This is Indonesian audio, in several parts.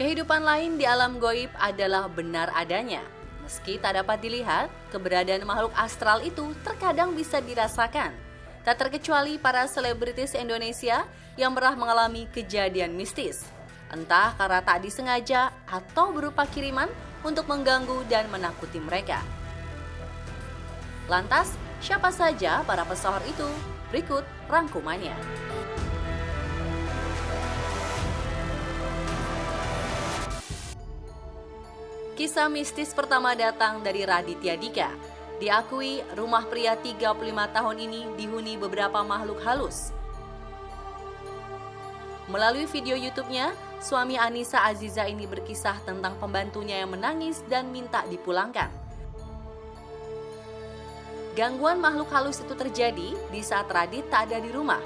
Kehidupan lain di alam goib adalah benar adanya. Meski tak dapat dilihat, keberadaan makhluk astral itu terkadang bisa dirasakan. Tak terkecuali para selebritis Indonesia yang pernah mengalami kejadian mistis. Entah karena tak disengaja atau berupa kiriman untuk mengganggu dan menakuti mereka. Lantas, siapa saja para pesohor itu? Berikut rangkumannya. Kisah mistis pertama datang dari Raditya Dika. Diakui rumah pria 35 tahun ini dihuni beberapa makhluk halus. Melalui video YouTube-nya, suami Anissa Aziza ini berkisah tentang pembantunya yang menangis dan minta dipulangkan. Gangguan makhluk halus itu terjadi di saat Radit tak ada di rumah.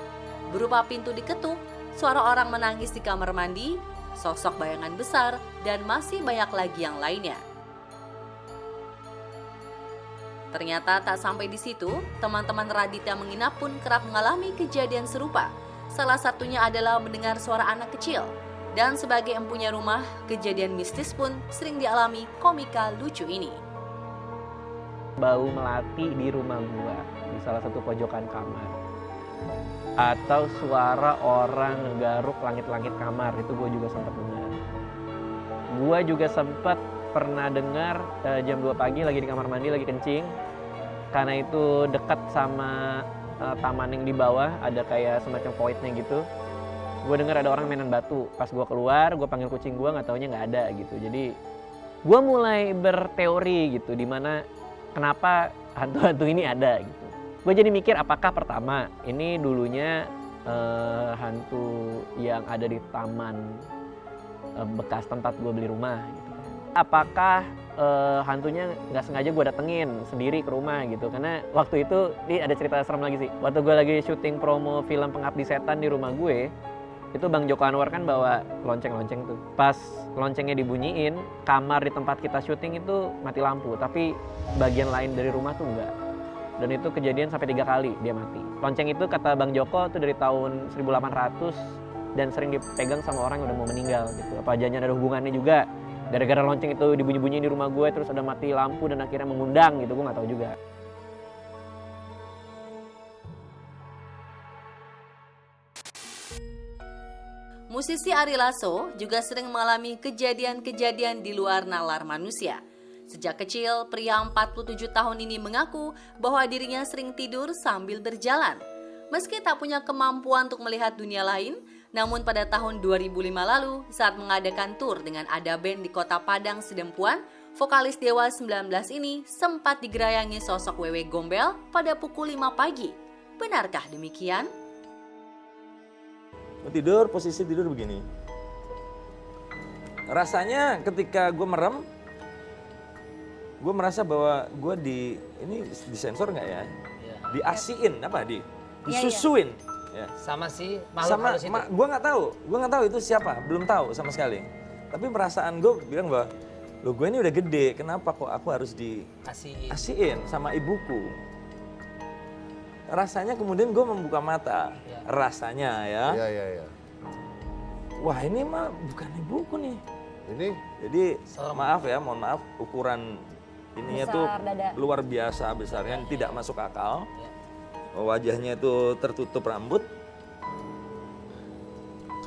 Berupa pintu diketuk, suara orang menangis di kamar mandi, sosok bayangan besar, dan masih banyak lagi yang lainnya. Ternyata tak sampai di situ, teman-teman Radit yang menginap pun kerap mengalami kejadian serupa. Salah satunya adalah mendengar suara anak kecil. Dan sebagai empunya rumah, kejadian mistis pun sering dialami komika lucu ini. Bau melati di rumah gua, di salah satu pojokan kamar. Atau suara orang ngegaruk langit-langit kamar, itu gue juga sempat dengar. Gue juga sempat pernah dengar jam 2 pagi lagi di kamar mandi, lagi kencing. Karena itu dekat sama taman yang di bawah, ada kayak semacam voidnya gitu. Gue dengar ada orang mainan batu. Pas gue keluar, gue panggil kucing gue, nggak taunya nggak ada gitu. Jadi gue mulai berteori gitu, dimana kenapa hantu-hantu ini ada gitu. Gue jadi mikir apakah pertama ini dulunya hantu yang ada di taman bekas tempat gue beli rumah gitu. Apakah hantunya nggak sengaja gue datengin sendiri ke rumah gitu. Karena waktu itu, ini ada cerita serem lagi sih. Waktu gue lagi syuting promo film Pengabdi Setan di rumah gue, itu Bang Joko Anwar kan bawa lonceng-lonceng tuh. Pas loncengnya dibunyiin, kamar di tempat kita syuting itu mati lampu. Tapi bagian lain dari rumah tuh enggak. Dan itu kejadian sampai 3 kali dia mati. Lonceng itu kata Bang Joko tuh dari tahun 1800 dan sering dipegang sama orang yang udah mau meninggal gitu. Apa jangan ada hubungannya juga. Gara-gara lonceng itu dibunyi-bunyiin di rumah gue terus ada mati lampu dan akhirnya mengundang gitu, gue nggak tahu juga. Musisi Ari Lasso juga sering mengalami kejadian-kejadian di luar nalar manusia. Sejak kecil, pria 47 tahun ini mengaku bahwa dirinya sering tidur sambil berjalan. Meski tak punya kemampuan untuk melihat dunia lain, namun pada tahun 2005 lalu saat mengadakan tur dengan Ada Band di kota Padang Sidempuan, vokalis Dewa 19 ini sempat digerayangi sosok Wewe Gombel pada pukul 5 pagi. Benarkah demikian? Tidur, posisi tidur begini. Rasanya ketika gue merem, gue merasa bahwa gue ini disensor nggak ya? Diasiin apa disusuin? Ya. Sama si makhluk halus itu. Gue nggak tahu itu siapa, belum tahu sama sekali. Tapi perasaan gue bilang bahwa, lo gue ini udah gede, kenapa kok aku harus diasiin sama ibuku? Rasanya kemudian gue membuka mata, rasanya ya. Iya. Wah ini mah bukan ibuku nih. Ini Jadi maaf ya, mohon maaf ukuran ininya tuh luar biasa besarnya, tidak masuk akal. Wajahnya itu tertutup rambut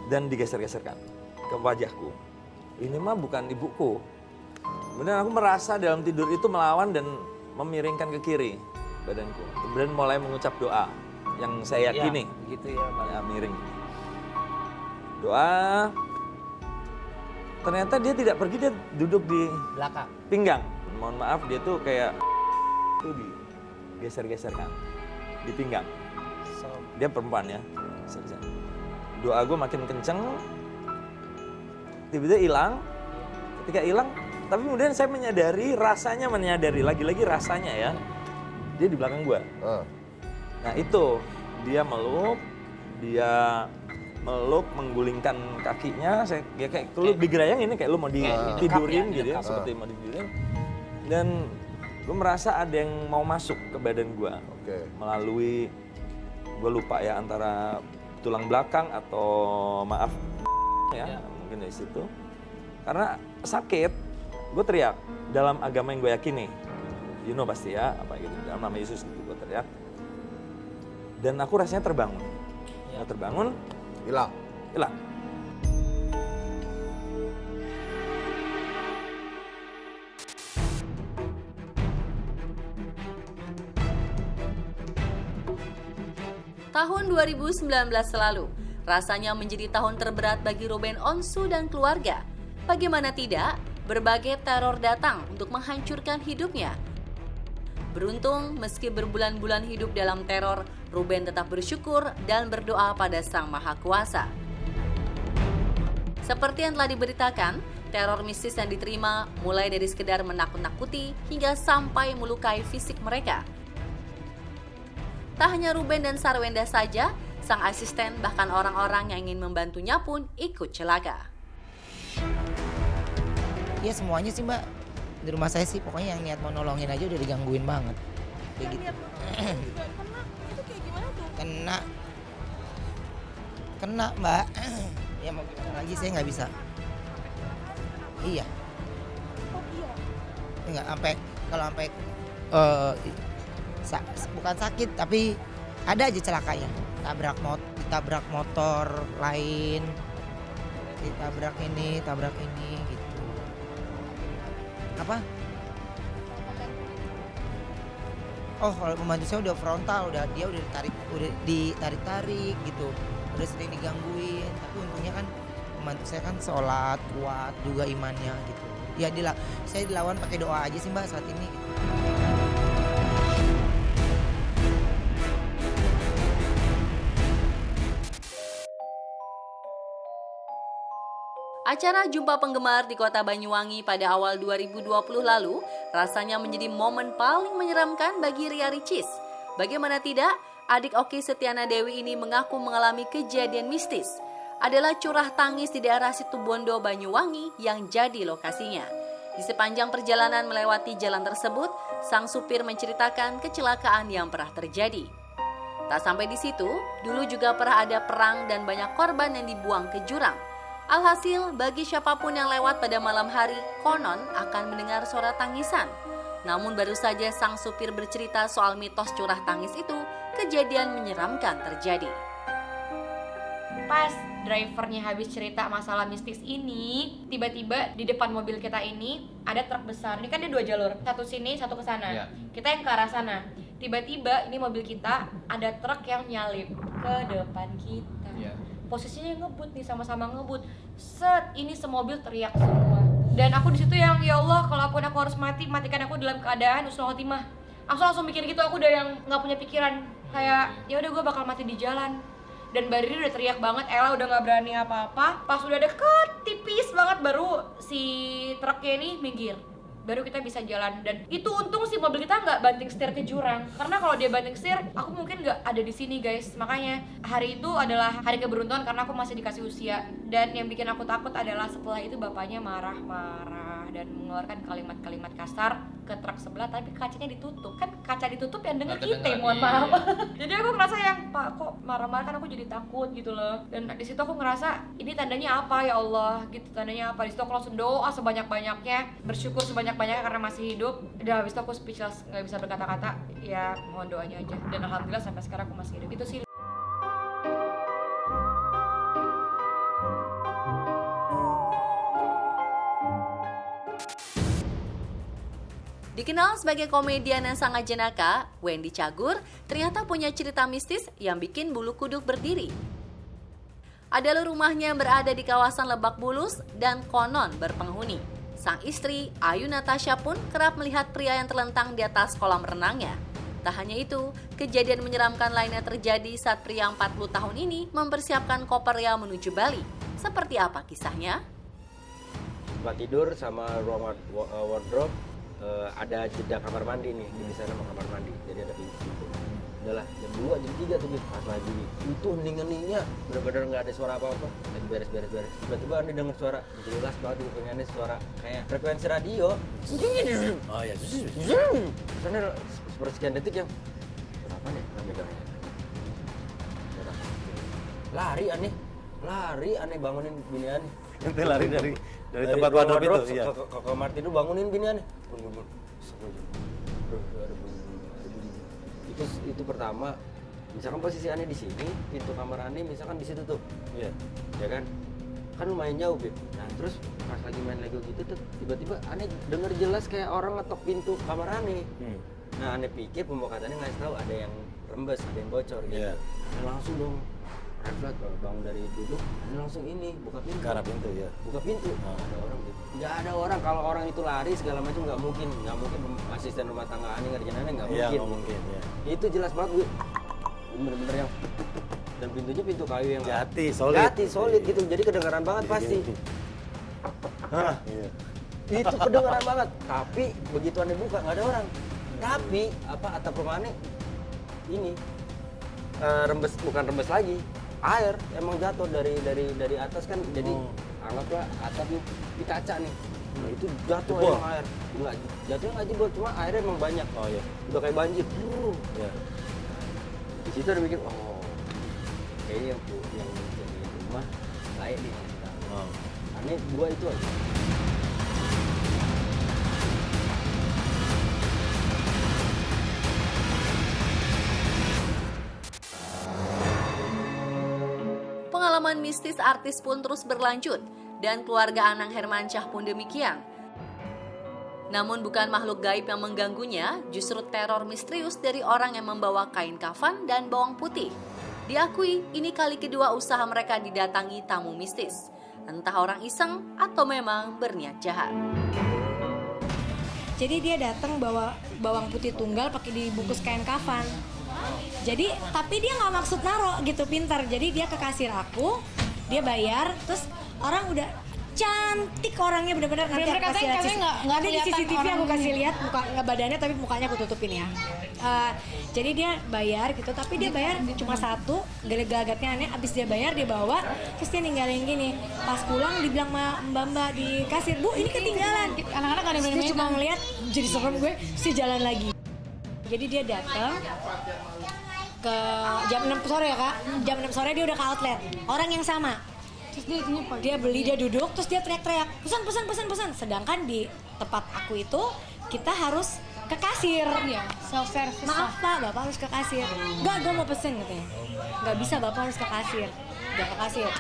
dan digeser-geserkan ke wajahku. Ini mah bukan ibuku. Kemudian aku merasa dalam tidur itu melawan dan memiringkan ke kiri badanku. Kemudian mulai mengucap doa yang saya yakini. Gitu ya, Bang. Ya, miring. Doa. Ternyata dia tidak pergi, dia duduk di Belakang. pinggang. Mohon maaf, dia tuh kayak itu digeser-geserkan di pinggang. Dia perempuan ya. Doa gue makin kenceng. Tiba-tiba hilang. Ketika hilang, tapi kemudian saya menyadari lagi-lagi rasanya ya. Dia di belakang gue. Nah itu, dia meluk menggulingkan kakinya, dia kayak lu digerayang ini kayak lu mau ditidurin gitu ya, seperti mau ditidurin. Dan gue merasa ada yang mau masuk ke badan gue, melalui, gue lupa ya antara tulang belakang atau maaf ya, mungkin dari situ. Karena sakit, gue teriak dalam agama yang gue yakini. You know pasti ya, apa gitu, dalam nama Yesus gitu gue teriak. Dan aku rasanya terbangun. Ya. Terbangun, hilang. Tahun 2019 lalu, rasanya menjadi tahun terberat bagi Ruben Onsu dan keluarga. Bagaimana tidak, berbagai teror datang untuk menghancurkan hidupnya. Beruntung, meski berbulan-bulan hidup dalam teror, Ruben tetap bersyukur dan berdoa pada Sang Maha Kuasa. Seperti yang telah diberitakan, teror mistis yang diterima mulai dari sekedar menakut-nakuti hingga sampai melukai fisik mereka. Tak hanya Ruben dan Sarwenda saja, sang asisten bahkan orang-orang yang ingin membantunya pun ikut celaka. Ya semuanya sih Mbak, di rumah saya sih pokoknya yang niat mau nolongin aja udah digangguin banget. Kayak gitu. Kena, itu kayak gimana tuh? Kena Mbak. Ya mau gimana lagi saya nggak bisa. Iya. Oh iya? Nggak sampai, kalau sampai bukan sakit tapi ada aja celakanya. Ditabrak motor lain, ditabrak ini gitu. Apa? Oh, kalau pembantu saya udah frontal, dia udah ditarik gitu, udah sering digangguin. Tapi untungnya kan pembantu saya kan sholat, kuat juga imannya gitu. Ya saya dilawan pakai doa aja sih Mbak saat ini. Gitu. Acara Jumpa Penggemar di Kota Banyuwangi pada awal 2020 lalu rasanya menjadi momen paling menyeramkan bagi Ria Ricis. Bagaimana tidak, adik Oki Setiana Dewi ini mengaku mengalami kejadian mistis. Adalah curah tangis di daerah Situbondo, Banyuwangi yang jadi lokasinya. Di sepanjang perjalanan melewati jalan tersebut, sang supir menceritakan kecelakaan yang pernah terjadi. Tak sampai di situ, dulu juga pernah ada perang dan banyak korban yang dibuang ke jurang. Alhasil, bagi siapapun yang lewat pada malam hari, konon akan mendengar suara tangisan. Namun baru saja sang supir bercerita soal mitos curah tangis itu, kejadian menyeramkan terjadi. Pas drivernya habis cerita masalah mistis ini, tiba-tiba di depan mobil kita ini ada truk besar. Ini kan ada 2 jalur, satu sini, satu ke sana. Ya. Kita yang ke arah sana. Tiba-tiba ini mobil kita ada truk yang nyalip ke depan kita. Ya. Posisinya ngebut nih, sama-sama ngebut. Set, ini semobil teriak semua. Dan aku di situ yang, ya Allah, kalaupun aku harus mati, matikan aku dalam keadaan husnul khotimah. Aku langsung mikir gitu, aku udah yang nggak punya pikiran kayak, ya udah gue bakal mati di jalan. Dan Mbak Riri udah teriak banget, Ella udah nggak berani apa-apa. Pas udah deket, tipis banget, baru si truknya ini minggir. Baru kita bisa jalan. Dan itu untung sih mobil kita nggak banting setir ke jurang, karena kalau dia banting setir aku mungkin nggak ada di sini guys. Makanya hari itu adalah hari keberuntungan karena aku masih dikasih usia. Dan yang bikin aku takut adalah setelah itu bapaknya marah-marah dan mengeluarkan kalimat-kalimat kasar ke truk sebelah, tapi kacanya ditutup. Kan kaca ditutup yang denger kita, mohon maaf. Jadi aku ngerasa yang, Pak kok marah-marah, kan aku jadi takut gitu loh. Dan di situ aku ngerasa ini tandanya apa ya Allah gitu, tandanya apa. Di situ aku langsung doa sebanyak-banyaknya, bersyukur sebanyak-banyaknya karena masih hidup. Dan habis itu aku speechless, nggak bisa berkata-kata. Ya mohon doanya aja. Dan alhamdulillah sampai sekarang aku masih hidup. Itu sih. Dikenal sebagai komedian yang sangat jenaka, Wendy Cagur ternyata punya cerita mistis yang bikin bulu kuduk berdiri. Adalah rumahnya yang berada di kawasan Lebak Bulus dan konon berpenghuni. Sang istri, Ayu Natasha pun kerap melihat pria yang terlentang di atas kolam renangnya. Tak hanya itu, kejadian menyeramkan lainnya terjadi saat pria 40 tahun ini mempersiapkan kopernya menuju Bali. Seperti apa kisahnya? Tempat tidur sama ruang wardrobe. Ada jeda kamar mandi nih, di sana sama kamar mandi, jadi ada pintu. Udahlah, jam 2, jam 3 tuh pas lagi itu hening-heningnya, bener-bener nggak ada suara apa-apa, lagi beres-beres. Tiba-tiba Anda dengar suara, jelas banget di kupingnya suara kayak frekuensi radio. Oh ya, karena sepersekian detik yang apa nih, megangnya. Lari aneh bangunin bini aneh. Ente lari Dari tempat wardrobe itu, iya. Ke kamar tidur bangunin bini aneh. Bun. Ada bunyi. Itu pertama. Misalkan posisi aneh di sini, pintu kamar aneh misalkan di situ tuh. Iya. Ya kan? Kan lumayan jauh, Bib. Nah, terus pas lagi main Lego gitu tuh, tiba-tiba aneh denger jelas kayak orang ngetok pintu kamar aneh. Nah, aneh pikir pembakatannya ngasih tahu ada yang rembes, ada yang bocor gitu. Iya. Aneh langsung dong refleks bangun dari duduk, aneh langsung ini buka pintu. Ke arah pintu ya. Buka pintu. Ada orang gitu. Nggak ada orang, kalau orang itu lari segala macam nggak mungkin asisten rumah tangga aneh ngerjain aneh nggak Iya, mungkin. nggak mungkin ya. Itu jelas banget gue. Bener-bener yang dan pintunya pintu kayu yang Jati, solid gitu. Jadi kedengaran banget pasti. Hah, iya. Itu kedengaran banget. Tapi begitu aneh buka nggak ada orang. Tapi atap rumah aneh ini rembes, bukan rembes lagi, air emang jatuh dari atas kan. Jadi anggaplah atapnya di kaca nih. Nah itu jatuh emang air. Enggak, jatuhnya nggak jebol, cuma airnya emang banyak. Oh iya. Udah kayak banjir. Iya. Di situ ada mikir, kayaknya yang jadi rumah layak di kita. Aneh gua itu aja. Pengalaman mistis artis pun terus berlanjut dan keluarga Anang Hermansyah pun demikian. Namun bukan makhluk gaib yang mengganggunya, justru teror misterius dari orang yang membawa kain kafan dan bawang putih. Diakui ini kali kedua usaha mereka didatangi tamu mistis. Entah orang iseng atau memang berniat jahat. Jadi dia datang bawa bawang putih tunggal pakai dibungkus kain kafan. Jadi tapi dia nggak maksud naro gitu, pintar. Jadi dia ke kasir aku, dia bayar, terus orang udah cantik orangnya bener-bener, nanti aku kasih lihat. Nanti di CCTV aku kasih lihat muka badannya, tapi mukanya aku tutupin ya. Jadi dia bayar gitu, tapi dia bayar cuma satu, gelagatnya aneh. Abis dia bayar dia bawa, terus dia ninggalin gini. Pas pulang dibilang sama mbak di kasir, "Bu, ini ketinggalan." Anak-anak gak ada yang berani. Dia cuma ngeliat, jadi serem gue, si jalan lagi. Jadi dia datang ke jam 6 sore ya kak, jam 6 sore dia udah ke outlet, orang yang sama. Terus dia beli, dia duduk, terus dia teriak-teriak, pesan. Sedangkan di tempat aku itu kita harus ke kasir. Iya, self service. Maaf pak, bapak harus ke kasir. Enggak, gue mau pesen katanya. Enggak bisa, bapak harus ke kasir. Udah ke kasir.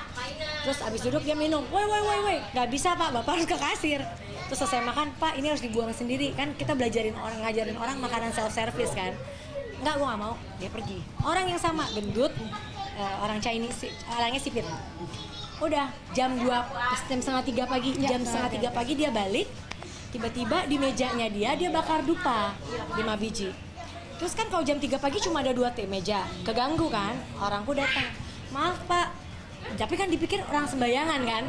Terus abis duduk dia minum, woi. Enggak bisa pak, bapak harus ke kasir. Terus selesai makan, pak ini harus dibuang sendiri. Kan kita ngajarin orang makanan self service kan. Enggak, gue gak mau. Dia pergi. Orang yang sama, gendut, orang Chinese, orangnya sipit. Udah jam 2:30 pagi, jam 2:30 pagi dia balik. Tiba-tiba di mejanya dia bakar dupa 5 biji. Terus kan kalau jam 3 pagi cuma ada 2 meja, keganggu kan, orangku datang, "Maaf pak," tapi kan dipikir orang sembayangan kan,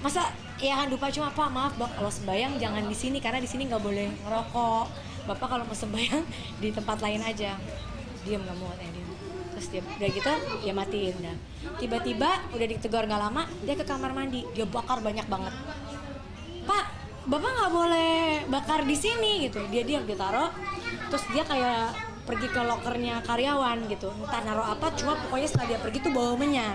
masa ya kan dupa, cuma "Pak maaf bang, kalau sembayang jangan di sini karena di sini nggak boleh ngerokok, bapak kalau mau sembayang di tempat lain aja." Diam nggak mau katanya dia. Terus dia udah gitu dia matiin dah. Tiba-tiba udah ditegur nggak lama dia ke kamar mandi, dia bakar banyak banget. "Pak, bapak nggak boleh bakar di sini," gitu. Dia diam, dia taruh. Terus dia kayak pergi ke lokernya karyawan gitu, entah naruh apa, cuma pokoknya setelah dia pergi tuh bawa menyan.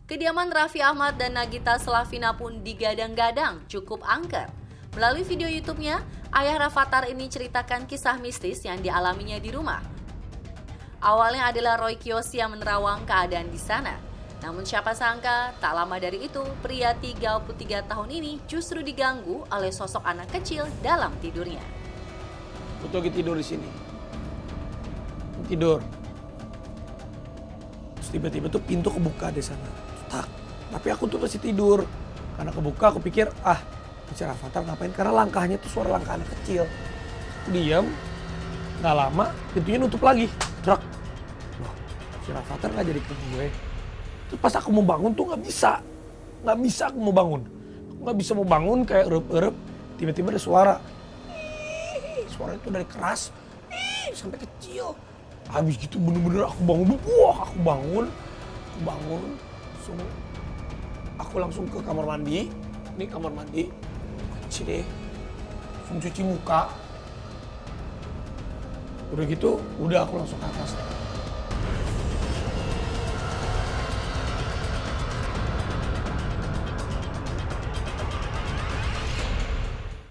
Kediaman Raffi Ahmad dan Nagita Slavina pun digadang-gadang cukup angker. Melalui video YouTube-nya, ayah Rafathar ini ceritakan kisah mistis yang dialaminya di rumah. Awalnya adalah Roy Kiyoshi yang menerawang keadaan di sana. Namun siapa sangka, tak lama dari itu, pria 33 tahun ini justru diganggu oleh sosok anak kecil dalam tidurnya. Aku lagi tidur di sini. Tidur. Terus tiba-tiba tuh pintu kebuka di sana. Tak. Tapi aku tuh masih tidur. Karena kebuka aku pikir, si Rafathar ngapain? Karena langkahnya tuh suara langkah anak kecil. Aku diam. Nggak lama, pintunya nutup lagi. Trak. Loh, si Rafathar nggak jadi ke gue. Terus pas aku mau bangun tuh nggak bisa aku mau bangun. Aku nggak bisa mau bangun, kayak erup-erup. Tiba-tiba ada suara. Suara itu dari keras sampai kecil. Habis gitu bener-bener aku bangun. Aku bangun. Aku langsung ke kamar mandi. Ini kamar mandi. Kunci deh. Langsung cuci muka. Udah gitu, udah aku langsung ke atas.